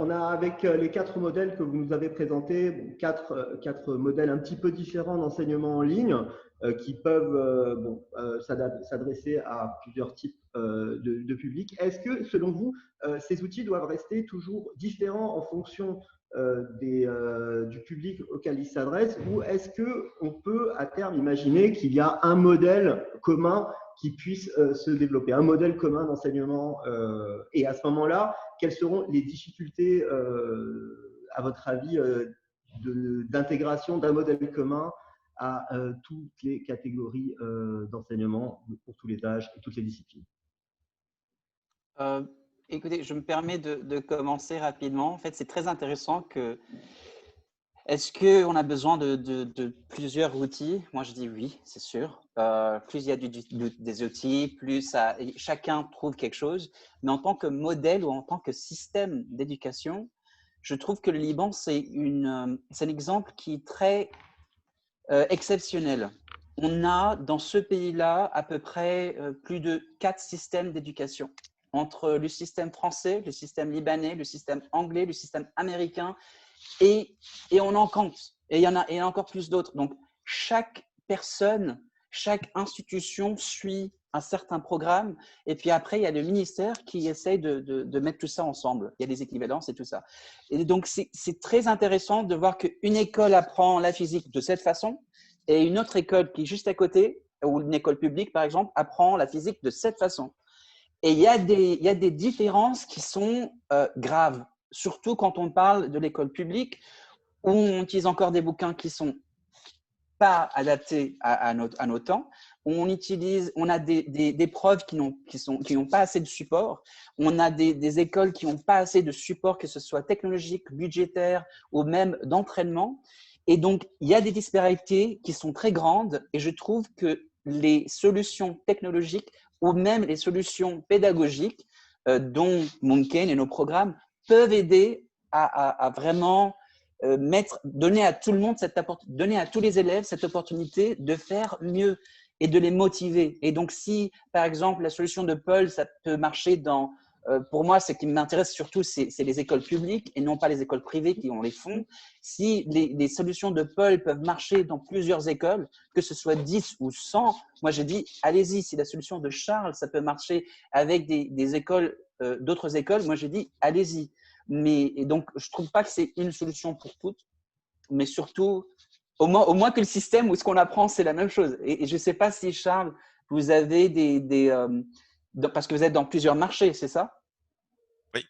on a avec les 4 modèles que vous nous avez présentés, bon, quatre modèles un petit peu différents d'enseignement en ligne qui peuvent s'adresser à plusieurs types de publics. Est-ce que, selon vous, ces outils doivent rester toujours différents en fonction du public auquel ils s'adressent, ou est-ce qu'on peut à terme imaginer qu'il y a un modèle commun qui puisse se développer, un modèle commun d'enseignement et à ce moment-là, quelles seront les difficultés, à votre avis, d'intégration d'un modèle commun à toutes les catégories d'enseignement pour tous les âges et toutes les disciplines? Écoutez, je me permets de commencer rapidement. En fait, c'est très intéressant que… Est-ce qu'on a besoin de plusieurs outils? Moi, je dis oui, c'est sûr. Plus il y a des outils, plus chacun trouve quelque chose. Mais en tant que modèle ou en tant que système d'éducation, je trouve que le Liban, c'est un exemple qui est très exceptionnel. On a dans ce pays-là à peu près plus de 4 systèmes d'éducation, entre le système français, le système libanais, le système anglais, le système américain, et on en compte. Et il y en a encore plus d'autres. Donc, chaque personne, chaque institution suit un certain programme. Et puis après, il y a le ministère qui essaye de mettre tout ça ensemble. Il y a des équivalences et tout ça. Et donc, c'est très intéressant de voir qu'une école apprend la physique de cette façon et une autre école qui est juste à côté, ou une école publique, par exemple, apprend la physique de cette façon. Et il y a des différences qui sont graves, surtout quand on parle de l'école publique, où on utilise encore des bouquins qui ne sont pas adaptés à nos temps. On a des profs qui n'ont pas assez de support. On a des écoles qui n'ont pas assez de support, que ce soit technologique, budgétaire ou même d'entraînement. Et donc, il y a des disparités qui sont très grandes et je trouve que les solutions technologiques ou même les solutions pédagogiques dont Munken et nos programmes peuvent aider à vraiment donner à tout le monde, donner à tous les élèves cette opportunité de faire mieux et de les motiver. Et donc, si, par exemple, la solution de Paul, ça peut marcher pour moi, ce qui m'intéresse surtout, c'est les écoles publiques et non pas les écoles privées qui ont les fonds. Si les solutions de Paul peuvent marcher dans plusieurs écoles, que ce soit 10 ou 100, moi je dis, allez-y. Si la solution de Charles, ça peut marcher avec des écoles, d'autres écoles, moi je dis, allez-y. Et donc, je ne trouve pas que c'est une solution pour toutes, mais surtout, au moins que le système où ce qu'on apprend, c'est la même chose. Et je ne sais pas si, Charles, vous avez parce que vous êtes dans plusieurs marchés, c'est ça? Oui.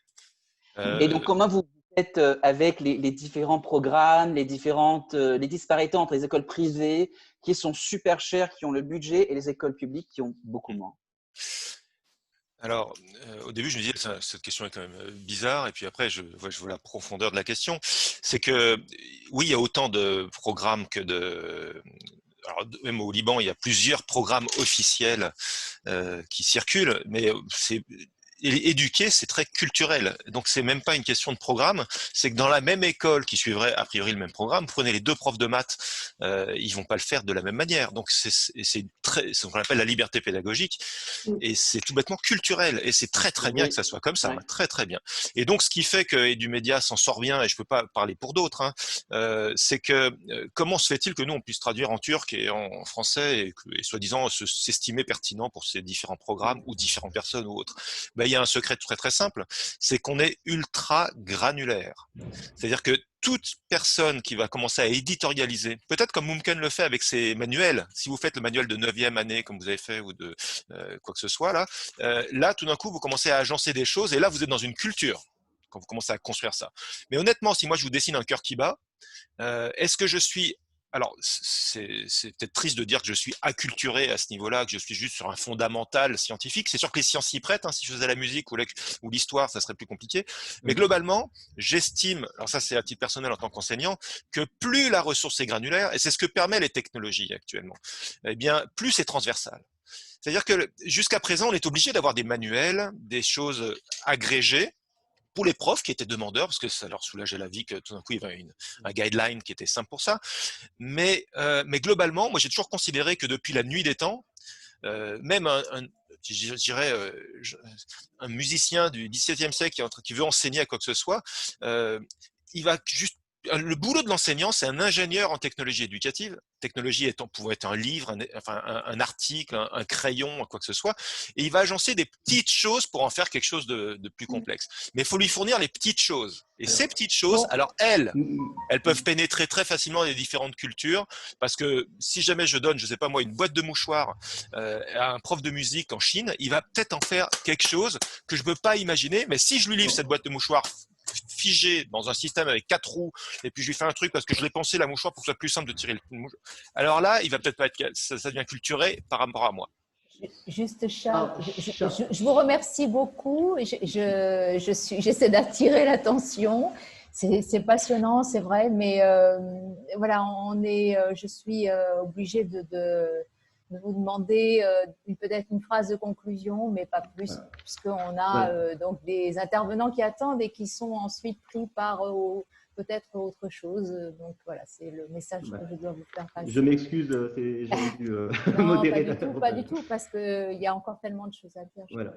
Et donc, comment vous faites avec les différents programmes, les disparités entre les écoles privées qui sont super chères, qui ont le budget, et les écoles publiques qui ont beaucoup moins? Alors, au début, je me disais, cette question est quand même bizarre, et puis après, je vois la profondeur de la question. C'est que, oui, il y a autant de programmes que de… Alors, même au Liban, il y a plusieurs programmes officiels qui circulent, mais éduquer, c'est très culturel. Donc, c'est même pas une question de programme. C'est que dans la même école qui suivrait a priori le même programme, prenez les 2 profs de maths, ils vont pas le faire de la même manière. Donc, c'est ce qu'on appelle la liberté pédagogique. Et c'est tout bêtement culturel. Et c'est très, très bien que ça soit comme ça. Ouais. Très, très bien. Et donc, ce qui fait que Edumedia s'en sort bien, et je peux pas parler pour d'autres, hein, c'est que comment se fait-il que nous, on puisse traduire en turc et en français et soi-disant s'estimer pertinent pour ces différents programmes ou différentes personnes ou autres? Ben, il y a un secret très, très simple. C'est qu'on est ultra granulaire. C'est-à-dire que toute personne qui va commencer à éditorialiser, peut-être comme Mumken le fait avec ses manuels, si vous faites le manuel de 9e année comme vous avez fait ou de quoi que ce soit, là tout d'un coup vous commencez à agencer des choses et là vous êtes dans une culture quand vous commencez à construire ça. Mais honnêtement, si moi je vous dessine un cœur qui bat, est-ce que je suis… Alors, c'est peut-être triste de dire que je suis acculturé à ce niveau-là, que je suis juste sur un fondamental scientifique. C'est sûr que les sciences s'y prêtent, hein, si je faisais la musique ou l'histoire, ça serait plus compliqué. Mais globalement, j'estime, alors ça c'est à titre personnel en tant qu'enseignant, que plus la ressource est granulaire, et c'est ce que permettent les technologies actuellement, eh bien, plus c'est transversal. C'est-à-dire que jusqu'à présent, on est obligé d'avoir des manuels, des choses agrégées, pour les profs qui étaient demandeurs, parce que ça leur soulageait la vie, que tout d'un coup, il y avait un guideline qui était simple pour ça. Mais globalement, moi, j'ai toujours considéré que depuis la nuit des temps, même je dirais, un musicien du XVIIe siècle qui veut enseigner à quoi que ce soit, il va juste le boulot de l'enseignant, c'est un ingénieur en technologie éducative. Technologie pouvant être un livre, un article, un crayon, quoi que ce soit. Et il va agencer des petites choses pour en faire quelque chose de plus complexe. Mais il faut lui fournir les petites choses. Et ces petites choses, alors elles peuvent pénétrer très facilement dans les différentes cultures. Parce que si jamais je donne, je sais pas moi, une boîte de mouchoirs à un prof de musique en Chine, il va peut-être en faire quelque chose que je ne peux pas imaginer. Mais si je lui livre cette boîte de mouchoirs figé dans un système avec 4 roues et puis je lui fais un truc parce que je l'ai pensé la mouchoir pour que ce soit plus simple de tirer le mouchoir. Alors là, il va peut-être pas être ça devient culturé par rapport à moi. Juste Charles, je vous remercie beaucoup. J'essaie d'attirer l'attention. C'est passionnant, c'est vrai, mais voilà, je suis obligée de vous demander peut-être une phrase de conclusion, mais pas plus, puisqu'on a donc des intervenants qui attendent et qui sont ensuite pris par peut-être autre chose. Donc voilà, c'est le message que je dois vous faire passer. Je m'excuse, j'ai dû modérer. Pas du tout, parce qu'il y a encore tellement de choses à dire. Voilà.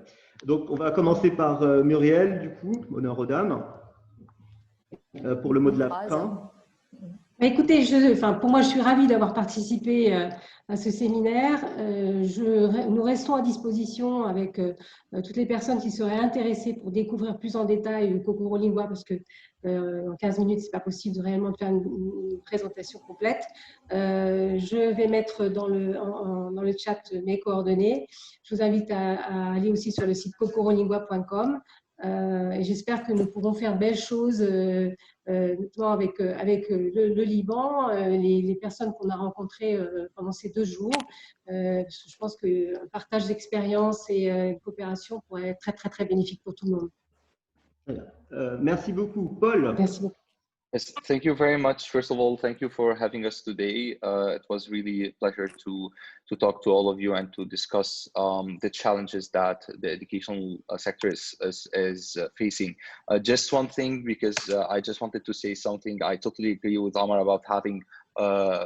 Donc on va commencer par Muriel, du coup, honneur aux dames, pour le mot de la fin. Écoutez, pour moi, je suis ravie d'avoir participé à ce séminaire. Nous restons à disposition avec toutes les personnes qui seraient intéressées pour découvrir plus en détail Kokoro Lingua, parce que en 15 minutes, ce n'est pas possible réellement de faire une présentation complète. Je vais mettre dans le chat mes coordonnées. Je vous invite à aller aussi sur le site kokorolingua.com. Et j'espère que nous pourrons faire de belles choses, notamment avec le Liban, les personnes qu'on a rencontrées pendant ces 2 jours. Je pense qu'un partage d'expérience et une coopération pourrait être très, très, très bénéfique pour tout le monde. Merci beaucoup. Paul. Merci beaucoup. Yes, thank you very much. First of all, thank you for having us today. It was really a pleasure to talk to all of you and to discuss the challenges that the educational sector is facing. Just one thing, because I just wanted to say something. I totally agree with Amar about having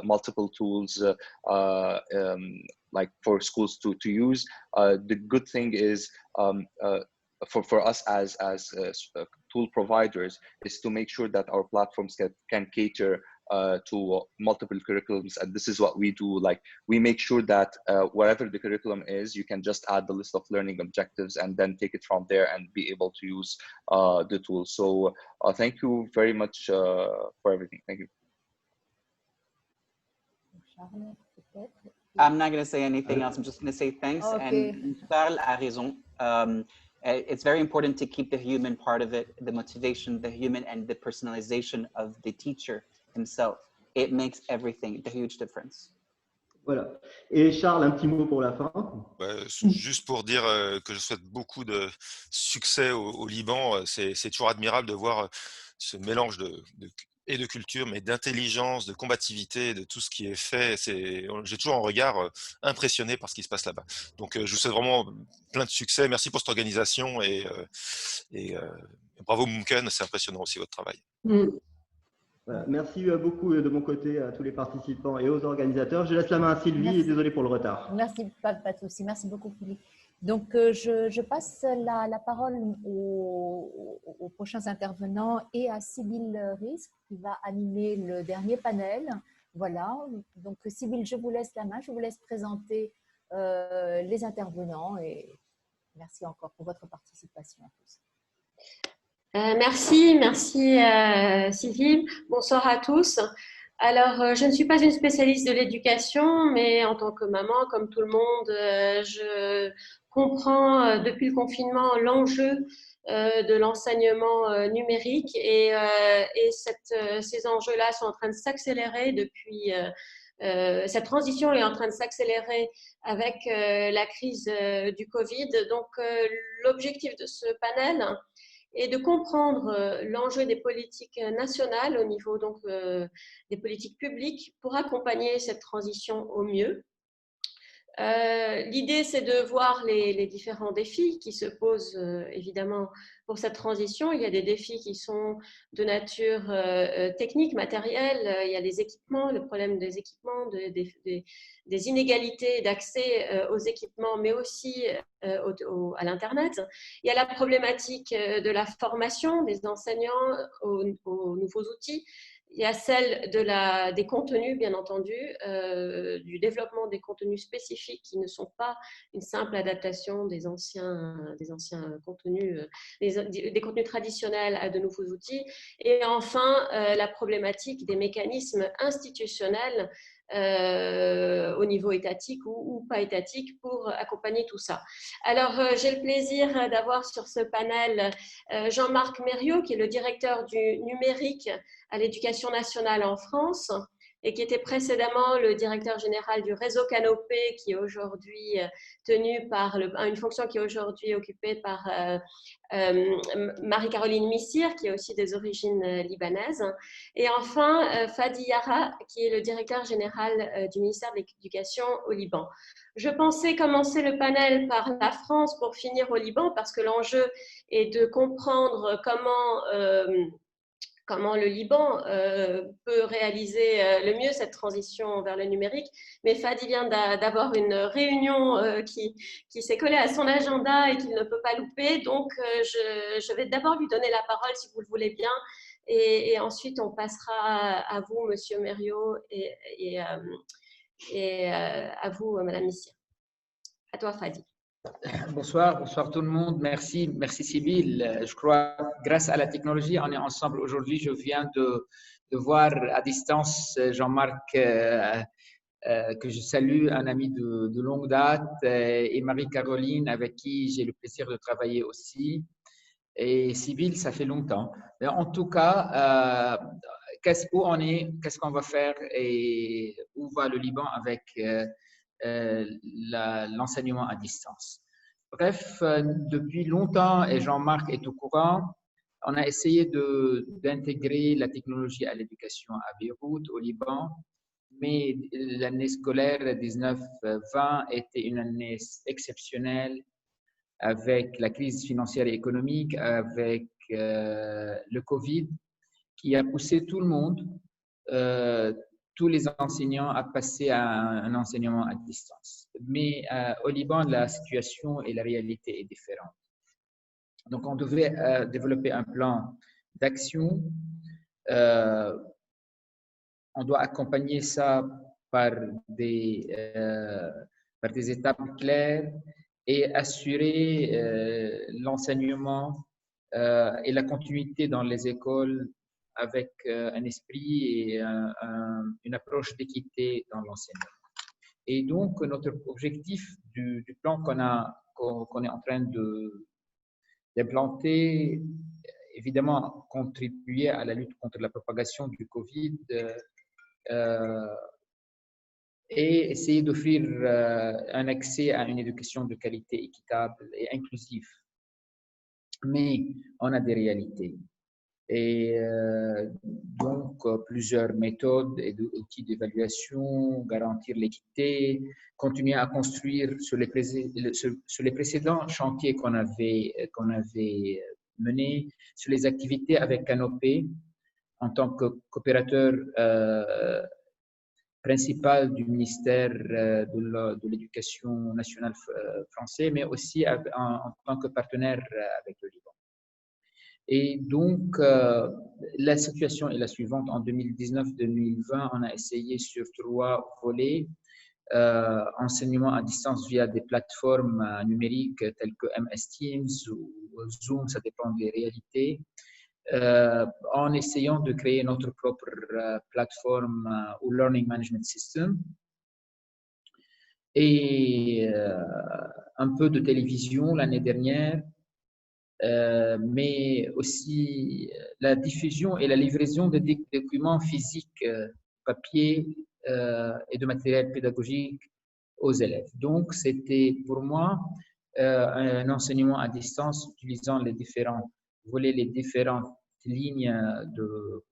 multiple tools like for schools to use. The good thing is for us as tool providers is to make sure that our platforms can cater to multiple curriculums, and this is what we do. Like, we make sure that wherever the curriculum is, you can just add the list of learning objectives and then take it from there and be able to use the tool. So thank you very much for everything. Thank you. I'm not going to say anything else. I'm just going to say thanks. Okay. And Charles a raison. It's very important to keep the human part of it, the motivation, the human, and the personalization of the teacher himself. It makes everything, the huge difference. Voilà. Et Charles, un petit mot pour la fin. Juste pour dire que je souhaite beaucoup de succès au Liban. C'est toujours admirable de voir ce mélange et de culture, mais d'intelligence, de combativité, de tout ce qui est fait. J'ai toujours un regard impressionné par ce qui se passe là-bas. Donc, je vous souhaite vraiment plein de succès. Merci pour cette organisation et bravo Mumken, c'est impressionnant aussi votre travail. Voilà. Merci beaucoup de mon côté à tous les participants et aux organisateurs. Je laisse la main à Sylvie. Merci. Et désolé pour le retard. Merci, pas de souci. Merci beaucoup, Philippe. Donc, je passe la parole aux prochains intervenants et à Sybille Ries qui va animer le dernier panel. Voilà. Donc, Sybille, je vous laisse la main. Je vous laisse présenter les intervenants et merci encore pour votre participation à tous. Merci Sylvie. Bonsoir à tous. Alors, je ne suis pas une spécialiste de l'éducation, mais en tant que maman, comme tout le monde, je comprends depuis le confinement l'enjeu de l'enseignement numérique et ces enjeux-là sont en train de s'accélérer depuis… cette transition est en train de s'accélérer avec la crise du Covid. Donc, l'objectif de ce panel est de comprendre l'enjeu des politiques nationales au niveau donc, des politiques publiques pour accompagner cette transition au mieux. L'idée, c'est de voir les différents défis qui se posent évidemment pour cette transition. Il y a des défis qui sont de nature technique, matérielle. Il y a les équipements, le problème des équipements, des inégalités d'accès aux équipements, mais aussi à l'Internet. Il y a la problématique de la formation des enseignants aux nouveaux outils. Il y a celle des contenus, bien entendu, du développement des contenus spécifiques qui ne sont pas une simple adaptation des anciens contenus, des contenus traditionnels à de nouveaux outils. Et enfin, la problématique des mécanismes institutionnels au niveau étatique ou pas étatique pour accompagner tout ça. Alors, j'ai le plaisir d'avoir sur ce panel Jean-Marc Mériot, qui est le directeur du numérique à l'Éducation nationale en France et qui était précédemment le directeur général du réseau Canopé, qui est aujourd'hui tenu par une fonction qui est aujourd'hui occupée par Marie-Caroline Missire, qui est aussi des origines libanaises. Et enfin, Fadi Yara, qui est le directeur général du ministère de l'Éducation au Liban. Je pensais commencer le panel par la France pour finir au Liban, parce que l'enjeu est de comprendre comment le Liban peut réaliser le mieux cette transition vers le numérique. Mais Fadi vient d'avoir une réunion qui s'est collée à son agenda et qu'il ne peut pas louper. Donc, je vais d'abord lui donner la parole, si vous le voulez bien. Et ensuite, on passera à vous, Monsieur Mériot, et à vous, Madame Missire. À toi, Fadi. Bonsoir tout le monde. Merci Sybille. Je crois grâce à la technologie, on est ensemble aujourd'hui. Je viens de voir à distance Jean-Marc, que je salue, un ami de longue date, et Marie-Caroline, avec qui j'ai le plaisir de travailler aussi. Et Sybille, ça fait longtemps. Mais en tout cas, où on est, qu'est-ce qu'on va faire et où va le Liban avec l'enseignement à distance. Bref, depuis longtemps, et Jean-Marc est au courant, on a essayé d'intégrer la technologie à l'éducation à Beyrouth, au Liban, mais l'année scolaire 19-20 était une année exceptionnelle avec la crise financière et économique, avec le Covid, qui a poussé tout le monde, tous les enseignants à passer à un enseignement à distance. Mais au Liban, la situation et la réalité est différente. Donc, on devait développer un plan d'action. On doit accompagner ça par des étapes claires et assurer l'enseignement et la continuité dans les écoles avec un esprit et une approche d'équité dans l'enseignement. Et donc, notre objectif du plan qu'on est en train d'implanter, évidemment, contribuer à la lutte contre la propagation du Covid et essayer d'offrir un accès à une éducation de qualité équitable et inclusive. Mais on a des réalités. Et donc, plusieurs méthodes et outils d'évaluation, garantir l'équité, continuer à construire sur les précédents chantiers qu'on avait menés, sur les activités avec Canopé, en tant que coopérateur principal du ministère de l'Éducation nationale français, mais aussi en tant que partenaire avec le Liban. Et donc, la situation est la suivante. En 2019-2020, on a essayé sur 3 volets, enseignement à distance via des plateformes numériques telles que MS Teams ou Zoom, ça dépend des réalités, en essayant de créer notre propre plateforme ou Learning Management System. Et un peu de télévision l'année dernière, mais aussi la diffusion et la livraison de documents physiques, papier et de matériel pédagogique aux élèves. Donc, c'était pour moi un enseignement à distance utilisant les différents volets, les différentes lignes de